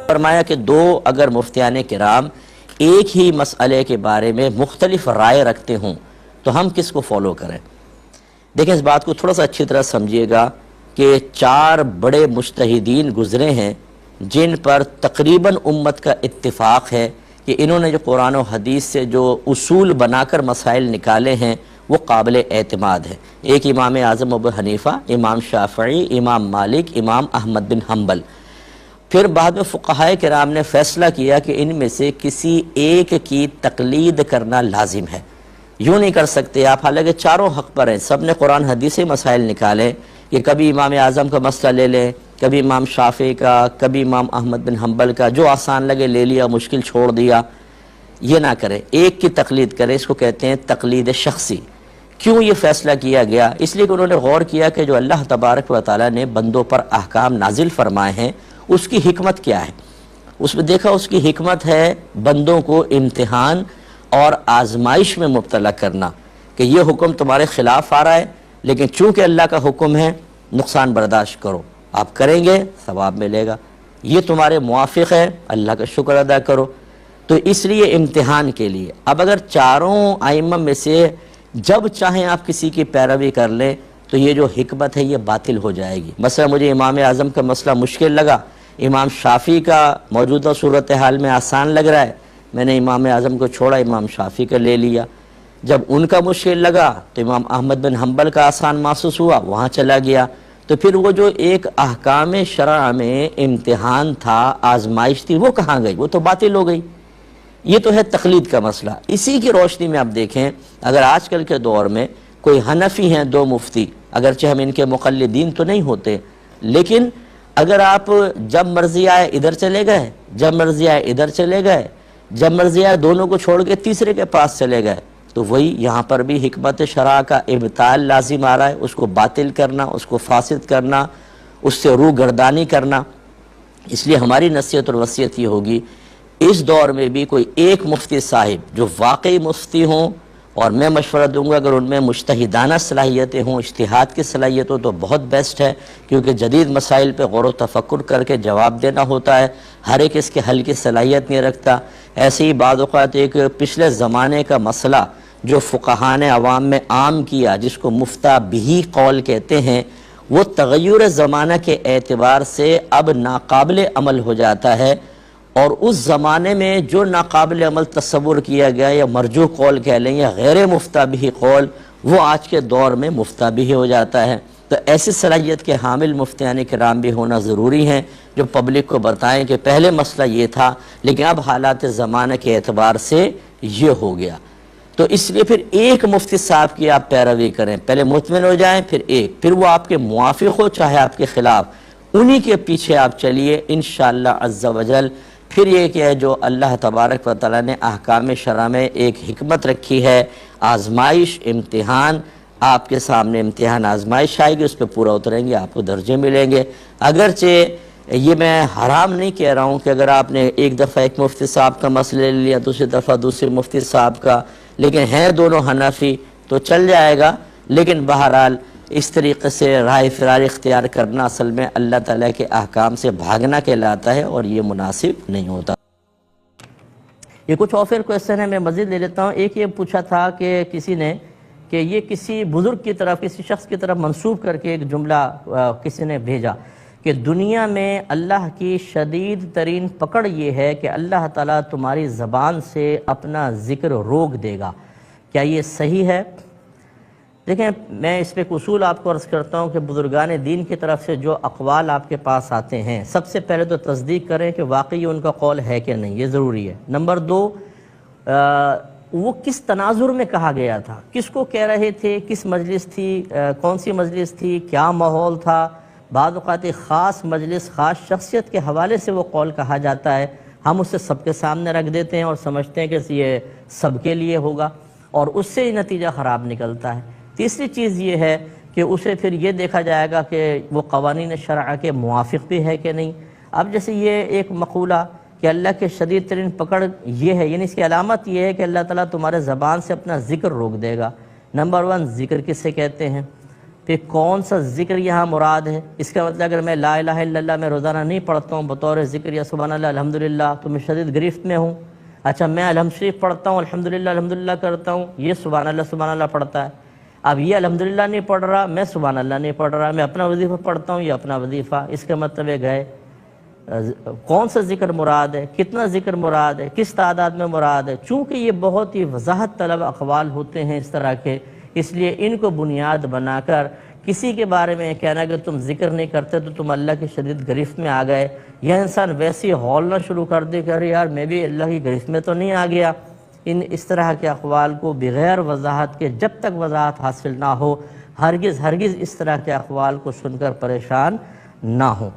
فرمایا کہ دو اگر مفتیان کرام ایک ہی مسئلے کے بارے میں مختلف رائے رکھتے ہوں تو ہم کس کو فالو کریں؟ دیکھیں اس بات کو تھوڑا سا اچھی طرح سمجھیے گا کہ چار بڑے مجتہدین گزرے ہیں جن پر تقریباً امت کا اتفاق ہے کہ انہوں نے جو قرآن و حدیث سے جو اصول بنا کر مسائل نکالے ہیں وہ قابل اعتماد ہے۔ ایک امام اعظم ابو حنیفہ، امام شافعی، امام مالک، امام احمد بن حنبل۔ پھر بعد میں فقہائے کرام نے فیصلہ کیا کہ ان میں سے کسی ایک کی تقلید کرنا لازم ہے، یوں نہیں کر سکتے آپ، حالانکہ چاروں حق پر ہیں، سب نے قرآن حدیث سے مسائل نکالے کہ کبھی امام اعظم کا مسئلہ لے لیں، کبھی امام شافعی کا، کبھی امام احمد بن حنبل کا، جو آسان لگے لے لیا، مشکل چھوڑ دیا۔ یہ نہ کرے، ایک کی تقلید کرے، اس کو کہتے ہیں تقلید شخصی۔ کیوں یہ فیصلہ کیا گیا؟ اس لیے کہ انہوں نے غور کیا کہ جو اللہ تبارک و تعالیٰ نے بندوں پر احکام نازل فرمائے ہیں اس کی حکمت کیا ہے۔ اس میں دیکھا اس کی حکمت ہے بندوں کو امتحان اور آزمائش میں مبتلا کرنا، کہ یہ حکم تمہارے خلاف آ رہا ہے لیکن چونکہ اللہ کا حکم ہے نقصان برداشت کرو، آپ کریں گے ثواب ملے گا، یہ تمہارے موافق ہے اللہ کا شکر ادا کرو۔ تو اس لیے امتحان کے لیے اب اگر چاروں ائمہ میں سے جب چاہیں آپ کسی کی پیروی کر لیں تو یہ جو حکمت ہے یہ باطل ہو جائے گی۔ مثلا مجھے امام اعظم کا مسئلہ مشکل لگا، امام شافعی کا موجودہ صورتحال میں آسان لگ رہا ہے، میں نے امام اعظم کو چھوڑا، امام شافعی کا لے لیا۔ جب ان کا مشکل لگا تو امام احمد بن حنبل کا آسان محسوس ہوا، وہاں چلا گیا۔ تو پھر وہ جو ایک احکام شرع میں امتحان تھا، آزمائش تھی، وہ کہاں گئی؟ وہ تو باطل ہو گئی۔ یہ تو ہے تقلید کا مسئلہ۔ اسی کی روشنی میں آپ دیکھیں، اگر آج کل کے دور میں کوئی حنفی ہیں دو مفتی، اگرچہ ہم ان کے مقلدین تو نہیں ہوتے، لیکن اگر آپ جب مرضی آئے ادھر چلے گئے، جب مرضی آئے ادھر چلے گئے، جب مرضی آئے دونوں کو چھوڑ کے تیسرے کے پاس چلے گئے، تو وہی یہاں پر بھی حکمت شرع کا ابطال لازم آ رہا ہے، اس کو باطل کرنا، اس کو فاسد کرنا، اس سے روح گردانی کرنا۔ اس لیے ہماری نصیحت اور وصیت یہ ہوگی اس دور میں بھی کوئی ایک مفتی صاحب جو واقعی مفتی ہوں، اور میں مشورہ دوں گا اگر ان میں مجتہدانہ صلاحیتیں ہوں، اجتہاد کی صلاحیت ہو تو بہت بیسٹ ہے، کیونکہ جدید مسائل پہ غور و تفکر کر کے جواب دینا ہوتا ہے، ہر ایک اس کے حل کی صلاحیت نہیں رکھتا۔ ایسے ہی بعض اوقات ایک پچھلے زمانے کا مسئلہ جو فقہاء نے عوام میں عام کیا، جس کو مفتہ بہی قول کہتے ہیں، وہ تغیر زمانہ کے اعتبار سے اب ناقابل عمل ہو جاتا ہے، اور اس زمانے میں جو ناقابل عمل تصور کیا گیا یا مرجوح قول کہہ لیں یا غیر مفتہ بہی قول، وہ آج کے دور میں مفتہ بہی ہو جاتا ہے۔ تو ایسی صلاحیت کے حامل مفتیان کرام بھی ہونا ضروری ہیں جو پبلک کو بتائیں کہ پہلے مسئلہ یہ تھا لیکن اب حالات زمانہ کے اعتبار سے یہ ہو گیا۔ تو اس لیے پھر ایک مفتی صاحب کی آپ پیروی کریں، پہلے مطمئن ہو جائیں، پھر ایک، پھر وہ آپ کے موافق ہو چاہے آپ کے خلاف، انہی کے پیچھے آپ چلیے انشاءاللہ عز و جل۔ پھر یہ کہ جو اللہ تبارک و تعالیٰ نے احکام شرع میں ایک حکمت رکھی ہے، آزمائش، امتحان، آپ کے سامنے امتحان آزمائش آئے گی، اس پہ پورا اتریں گے، آپ کو درجے ملیں گے۔ اگرچہ یہ میں حرام نہیں کہہ رہا ہوں کہ اگر آپ نے ایک دفعہ ایک مفتی صاحب کا مسئلہ لے لیا، دوسری دفعہ دوسرے مفتی صاحب کا، لیکن ہیں دونوں حنفی تو چل جائے گا، لیکن بہرحال اس طریقے سے رائے فرار اختیار کرنا اصل میں اللہ تعالیٰ کے احکام سے بھاگنا کہلاتا ہے، اور یہ مناسب نہیں ہوتا۔ یہ کچھ اور پھر کویسچن ہے، میں مزید لے لیتا ہوں۔ ایک یہ پوچھا تھا کہ کسی نے کہ یہ کسی بزرگ کی طرف، کسی شخص کی طرف منسوب کر کے ایک جملہ کسی نے بھیجا کہ دنیا میں اللہ کی شدید ترین پکڑ یہ ہے کہ اللہ تعالیٰ تمہاری زبان سے اپنا ذکر روک دے گا، کیا یہ صحیح ہے؟ دیکھیں، میں اس پہ ایک اصول آپ کو عرض کرتا ہوں کہ بزرگان دین کی طرف سے جو اقوال آپ کے پاس آتے ہیں، سب سے پہلے تو تصدیق کریں کہ واقعی ان کا قول ہے کہ نہیں، یہ ضروری ہے۔ نمبر دو، وہ کس تناظر میں کہا گیا تھا، کس کو کہہ رہے تھے، کس مجلس تھی، کون سی مجلس تھی، کیا ماحول تھا۔ بعض اوقات ایک خاص مجلس، خاص شخصیت کے حوالے سے وہ قول کہا جاتا ہے، ہم اسے سب کے سامنے رکھ دیتے ہیں اور سمجھتے ہیں کہ یہ سب کے لیے ہوگا، اور اس سے نتیجہ خراب نکلتا ہے۔ تیسری چیز یہ ہے کہ اسے پھر یہ دیکھا جائے گا کہ وہ قوانین شرع کے موافق بھی ہے کہ نہیں۔ اب جیسے یہ ایک مقولہ کہ اللہ کے شدید ترین پکڑ یہ ہے، یعنی اس کی علامت یہ ہے کہ اللہ تعالیٰ تمہارے زبان سے اپنا ذکر روک دے گا۔ نمبر ون، ذکر کسے کہتے ہیں؟ پھر کون سا ذکر یہاں مراد ہے؟ اس کا مطلب اگر میں لا الہ الا اللہ میں روزانہ نہیں پڑھتا ہوں بطور ذکر یا سبحان اللہ الحمدللہ تو میں شدید گرفت میں ہوں۔ اچھا میں الحمد شریف پڑھتا ہوں الحمدللہ کرتا ہوں، یہ سبحان اللہ پڑھتا ہے، اب یہ الحمدللہ نہیں پڑھ رہا، میں سبحان اللہ نہیں پڑھ رہا، میں اپنا وظیفہ پڑھتا ہوں، یہ اپنا وظیفہ، اس کا مطلب ہے گئے کون سا ذکر مراد ہے، کتنا ذکر مراد ہے، کس تعداد میں مراد ہے۔ چونکہ یہ بہت ہی وضاحت طلب اقوال ہوتے ہیں اس طرح کے، اس لیے ان کو بنیاد بنا کر کسی کے بارے میں کہنا کہ تم ذکر نہیں کرتے تو تم اللہ کی شدید گرفت میں آ گئے، یا انسان ویسے ہی ہولنا شروع کر دے کہ ارے یار میں بھی اللہ کی گرفت میں تو نہیں آ گیا۔ اس طرح کے اقوال کو بغیر وضاحت کے، جب تک وضاحت حاصل نہ ہو، ہرگز اس طرح کے اقوال کو سن کر پریشان نہ ہوں۔